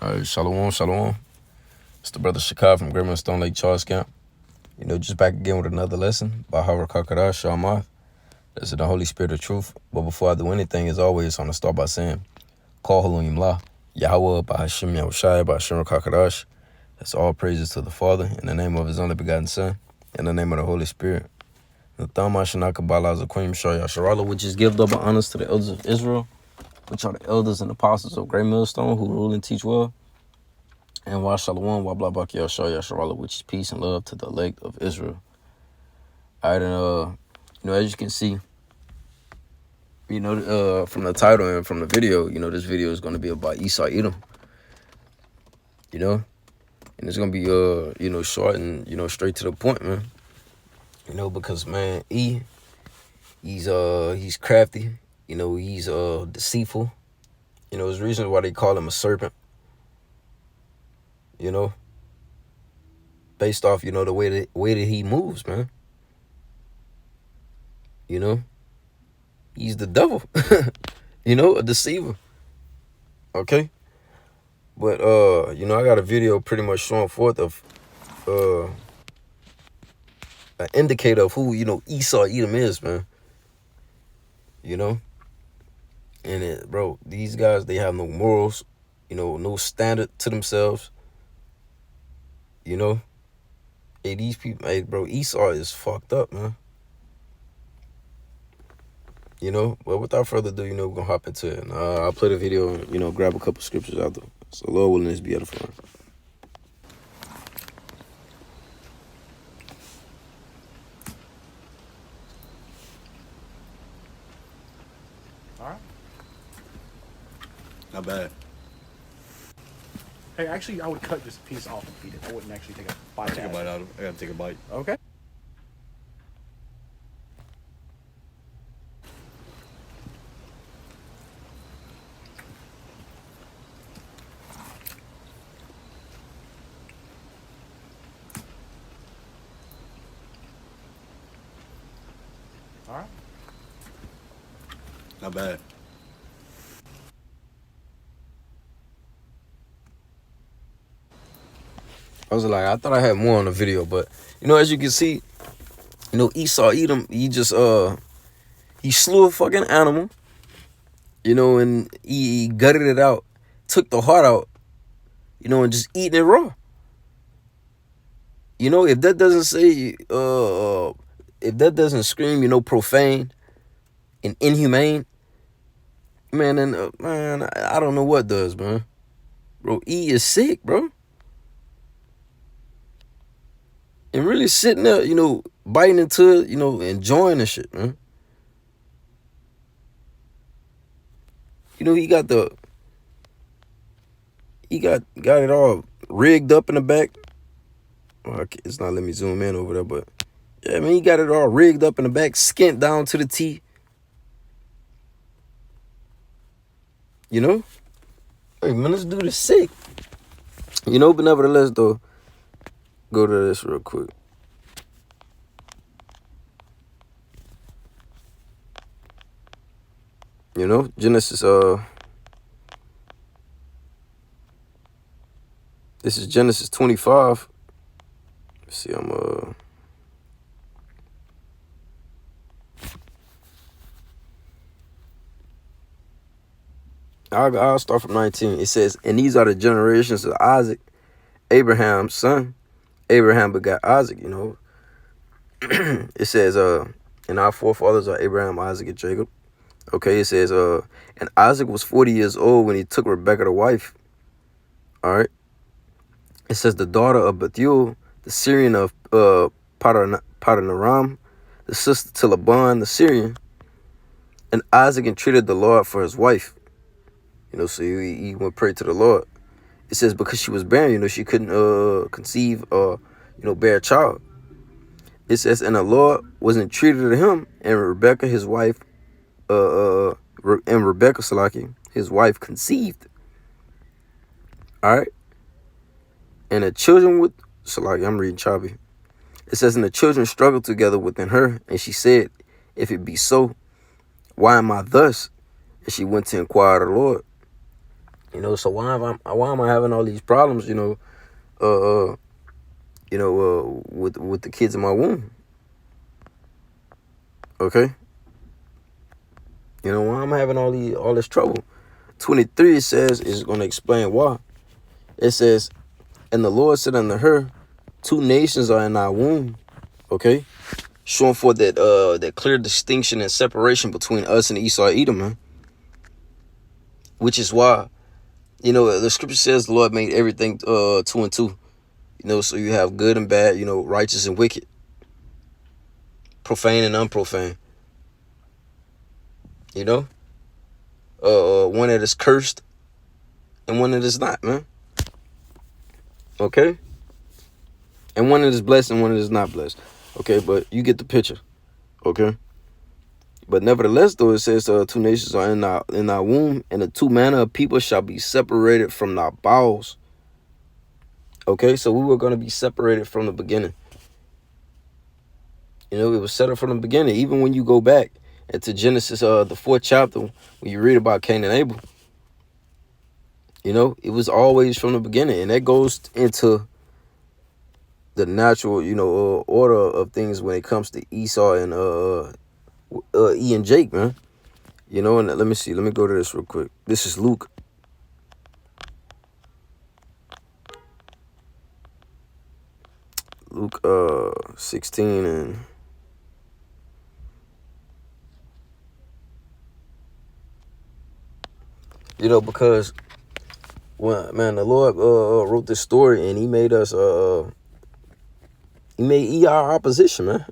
All right, shalom, shalom. It's the brother Shakai from Grayman Stone Lake Charles Camp. Just back again with another lesson by Hara Kakara Shamath. That's in the Holy Spirit of Truth. But before I do anything, as always, I want to start by saying, Call Halum Yimlah, Yahweh, by Hashem Yahushai, by Hashem Kakarash. That's all praises to the Father, in the name of His only begotten Son, in the name of the Holy Spirit. The Thama Shanaka Bala Zaquim Shah Yasharala, which is give double honors to the elders of Israel, which are the elders and apostles of Great Millstone who rule and teach well. And wa shalom, wa blah blah yasharala, which is peace and love to the elect of Israel. All right, and as you can see, from the title and from the video, this video is going to be about Esau, Edom. And it's going to be short and straight to the point, man. Because man, he's crafty. He's deceitful. There's reasons why they call him a serpent. Based off, the way that he moves, man. He's the devil, a deceiver. Okay. But, I got a video pretty much showing forth of, an indicator of who, Esau, Edom is, man. And bro, these guys, they have no morals, no standard to themselves. Hey, these people, hey, bro, Esau is fucked up, man. But without further ado, we're gonna hop into it. And, I'll play the video and, grab a couple scriptures out there. So, Lord willing, this be edifying. All right. Not bad. Hey, actually, I would cut this piece off and feed it. I wouldn't actually take a bite. Take a bite out of it. I gotta take a bite. Okay. All right. Not bad. I thought I had more on the video, but as you can see, Esau Edom, he just he slew a fucking animal, and he gutted it out, took the heart out, and just eating it raw. If that doesn't say if that doesn't scream, profane and inhumane, man, then man, I don't know what does, man. Bro, E is sick, bro. And really sitting there, biting into it, enjoying the shit, man. He got it all rigged up in the back. Well, it's not letting me zoom in over there, but yeah, man, he got it all rigged up in the back, skint down to the T. Hey, man, this dude is sick. But nevertheless, though, go to this real quick. Genesis, this is Genesis 25. Let's see, I'll start from 19. It says, and these are the generations of Isaac, Abraham's son. Abraham begot Isaac, It says, and our forefathers are Abraham, Isaac, and Jacob. Okay, it says, and Isaac was 40 years old when he took Rebekah to wife. All right. It says, the daughter of Bethuel, the Syrian of Padanaram, the sister to Laban, the Syrian. And Isaac entreated the Lord for his wife. So he went pray to the Lord. It says, because she was barren, she couldn't conceive or, bear a child. It says, and the Lord was entreated of him, and Rebekah, his wife, Salaki, his wife, conceived. All right. And the children with Salaki, I'm reading choppy. It says, and the children struggled together within her, and she said, if it be so, why am I thus? And she went to inquire of the Lord. You know, so why am I having all these problems? Uh, uh with the kids in my womb. Okay, why am I having all this trouble? 23 it says is going to explain why. It says, and the Lord said unto her, two nations are in thy womb. Okay, showing for that clear distinction and separation between us and Esau Edom, man. Which is why, the scripture says the Lord made everything 2 and 2. So you have good and bad, righteous and wicked, profane and unprofane. One that is cursed and one that is not, man. Okay? And one that is blessed and one that is not blessed. Okay, but you get the picture. Okay? But nevertheless, though, it says two nations are in thy womb, and the two manner of people shall be separated from thy bowels. Okay, so we were going to be separated from the beginning. It was set up from the beginning. Even when you go back into Genesis, the 4th chapter, when you read about Cain and Abel, it was always from the beginning. And that goes into the natural, order of things when it comes to Esau and E and Jake, man. And let me see. Let me go to this real quick. This is Luke. Luke 16 and because when the Lord wrote this story and he made us he made our opposition, man.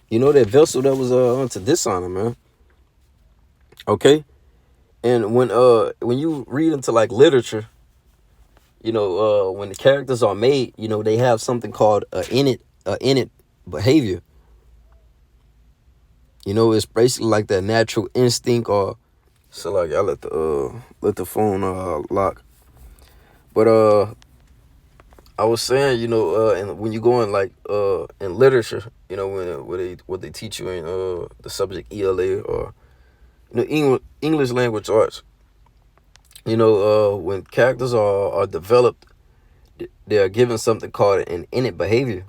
That vessel that was unto dishonor, man. Okay, and when you read into like literature, when the characters are made, they have something called innate behavior. It's basically like that natural instinct, or so like I let the phone lock. But I was saying, and when you go in like in literature, what they teach you in the subject ELA or English language arts, when characters are developed, they are given something called an innate behavior.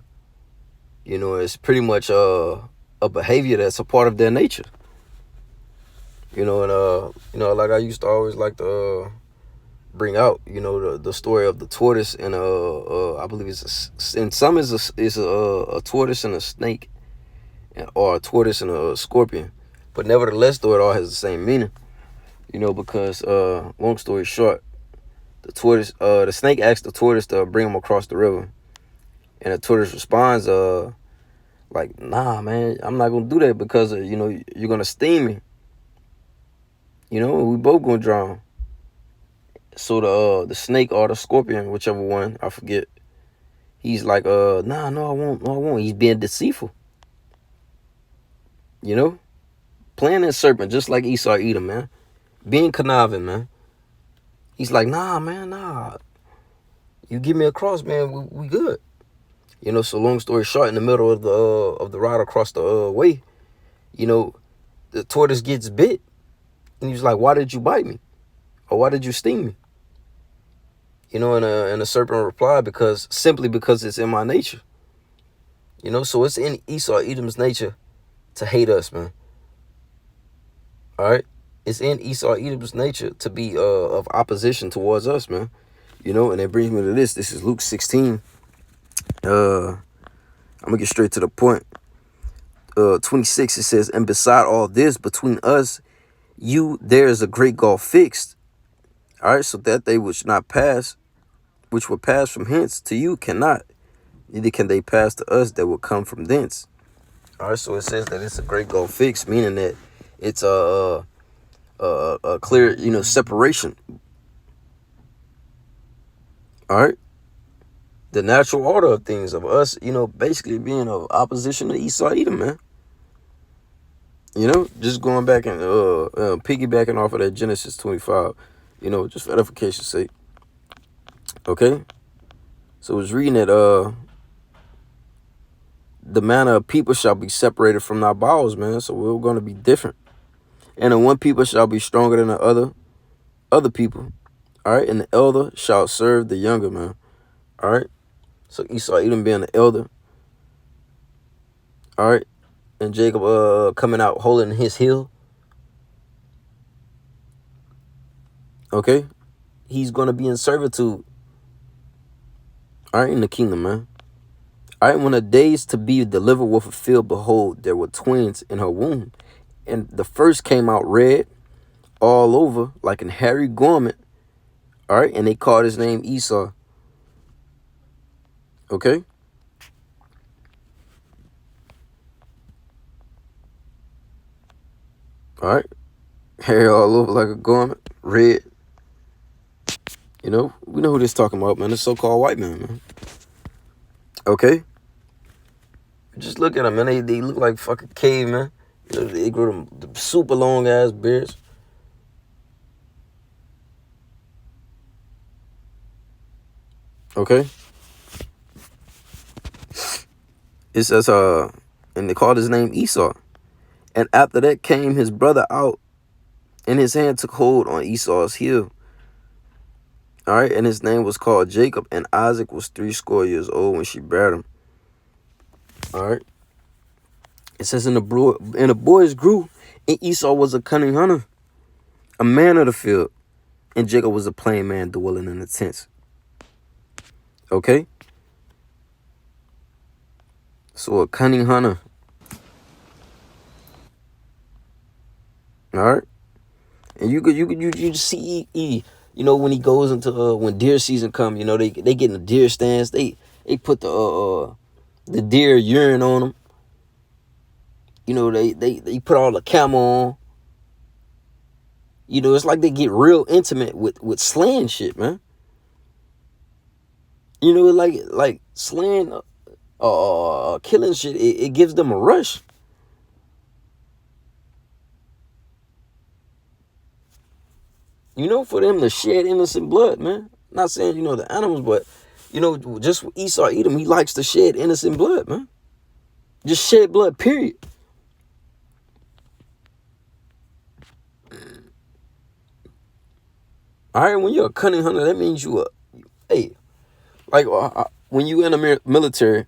It's pretty much a behavior that's a part of their nature. Like I used to always like to bring out, the story of the tortoise and I believe in some is a tortoise and a snake, or a tortoise and a scorpion, but nevertheless, though, it all has the same meaning. Because long story short, the snake asks the tortoise to bring him across the river, and the tortoise responds, like, nah, man, I'm not gonna do that because you're gonna sting me. We both gonna drown. So the snake or the scorpion, whichever one, I forget, he's like, nah, no, I won't. He's being deceitful. Playing that serpent, just like Esau Edom, man. Being conniving, man. He's like, nah, man, nah. You give me a cross, man, we good. So long story short, in the middle of the ride across the way, the tortoise gets bit. And he's like, why did you bite me? Or why did you sting me? And the serpent replied, simply because it's in my nature. So it's in Esau Edom's nature to hate us, man. All right? It's in Esau Edom's nature to be of opposition towards us, man. And that brings me to this. This is Luke 16. I'm going to get straight to the point. 26, it says, and beside all this, between us, there is a great gulf fixed. All right, so that they which will pass from hence to you cannot, neither can they pass to us that will come from thence. All right, so it says that it's a great gulf fixed, meaning that it's a clear, separation. All right, the natural order of things of us, basically being of opposition to Esau Edom, man. Just going back and piggybacking off of that Genesis 25, just for edification's sake. Okay? So I was reading that the manner of people shall be separated from thy bowels, man. So we're going to be different. And the one people shall be stronger than the other, other people. All right, and the elder shall serve the younger man. All right, so Esau, Edom being the elder. All right, and Jacob coming out holding his heel. Okay, he's gonna be in servitude. All right, in the kingdom, man. All right, when the days to be delivered were fulfilled, behold, there were twins in her womb, and the first came out red all over like an hairy garment. All right, and they called his name Esau. Okay. All right, hair all over like a garment, red. You know, we know who this talking about, man. The so-called white man. Okay. Just look at them, man. They look like fucking cavemen. You know, they grew them super long ass beards. Okay. It says, and they called his name Esau. And after that came his brother out, and his hand took hold on Esau's heel. All right, and his name was called Jacob, and Isaac was 80 years old when she bare him. All right. It says, and the boys grew, and Esau was a cunning hunter, a man of the field, and Jacob was a plain man dwelling in the tents. Okay. So a cunning hunter. All right. And you see, you know, when he goes into when deer season come, you know, they get in the deer stands. They put the deer urine on them. You know, they put all the camo on. You know, it's like they get real intimate with slaying shit, man. You know, like slaying, killing shit. It gives them a rush. You know, for them to shed innocent blood, man. Not saying, you know, the animals, but, you know, just Esau Edom, he likes to shed innocent blood, man. Just shed blood, period. All right, when you're a cunning hunter, that means you hey, like when you in the military,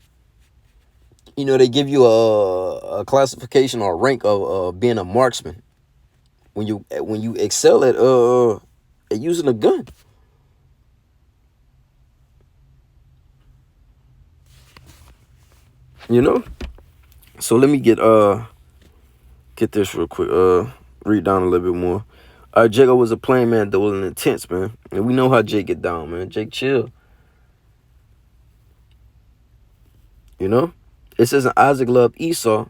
you know, they give you a classification or a rank of being a marksman. When you excel at using a gun. You know? So let me get this real quick. Read down a little bit more. Jacob was a plain man that was intense, man. And we know how Jake get down, man. Jake chill. You know? It says Isaac loved Esau,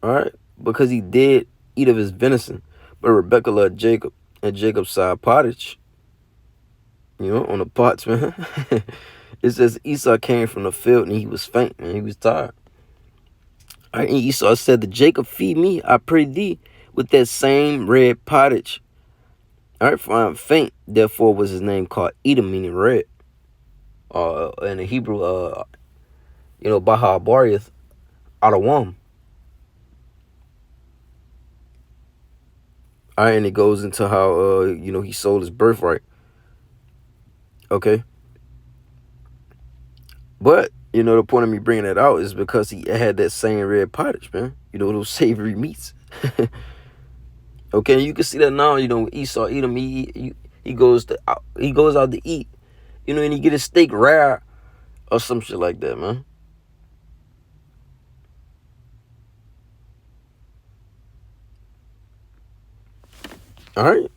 all right, because he did eat of his venison. But Rebekah loved Jacob, and Jacob side pottage. You know, on the pots, man. It says Esau came from the field and he was faint, man. He was tired. All right, and Esau said to Jacob, feed me, I pray thee, with that same red pottage. All right, for I am faint. Therefore was his name called Edom, meaning red. In the Hebrew, you know, Baha Bariath, Adawam. All right, and it goes into how, you know, he sold his birthright. Okay. But, you know, the point of me bringing that out is because he had that same red pottage, man. You know, those savory meats. Okay, you can see that now, you know, Esau, Edom, he goes out to eat, you know, and he get his steak rare or some shit like that, man. All right.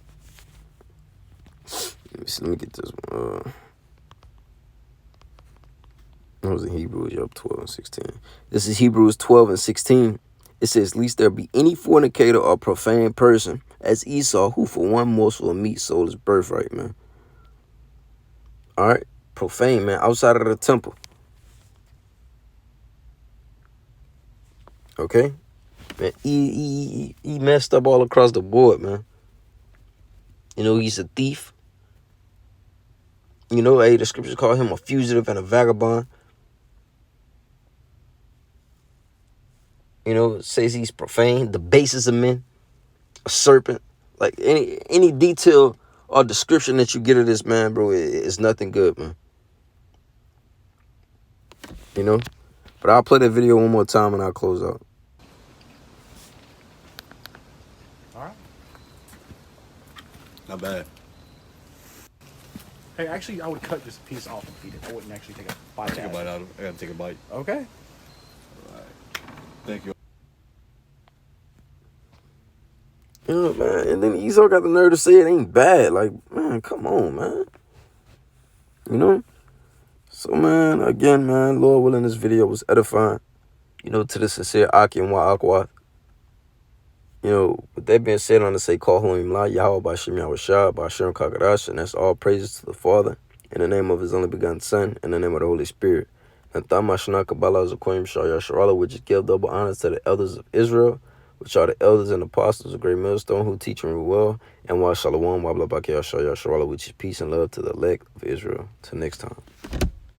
Let me get this one. That was in Hebrews, 12 and 16. This is Hebrews 12 and 16. It says, lest there be any fornicator or profane person as Esau, who for one morsel of meat sold his birthright, man. All right. Profane, man. Outside of the temple. Okay. Man, he messed up all across the board, man. You know, he's a thief. You know, hey, the scriptures call him a fugitive and a vagabond. You know, it says he's profane, the basest of men, a serpent. Like any detail All description that you get of this man, bro, is nothing good, man. You know? But I'll play that video one more time and I'll close out. All right. Not bad. Hey, actually, I would cut just a piece off and feed it. I wouldn't actually take a bite. Take a bite out of it. I gotta take a bite. Okay. All right. Thank you. You know, man. And then Esau got the nerve to say it ain't bad. Like, man, come on, man. You know? So, man, again, man, Lord willing, this video was edifying. You know, to the sincere Aki and Wa'akwath. You know, with that being said, I'm to say, call Holy La Yahweh by Shem Yahweh Shah, by Shem Kakadash, and that's all praises to the Father, in the name of his only begotten Son, in the name of the Holy Spirit. And Thamashna Kabbalah Zakoyim Shah Yasharala, which is give double honors to the elders of Israel, which are the elders and apostles of Great Millstone, who teach and rule well, and Wa Shalom, Wa Blabaki Yasharala, which is peace and love to the elect of Israel. Till next time.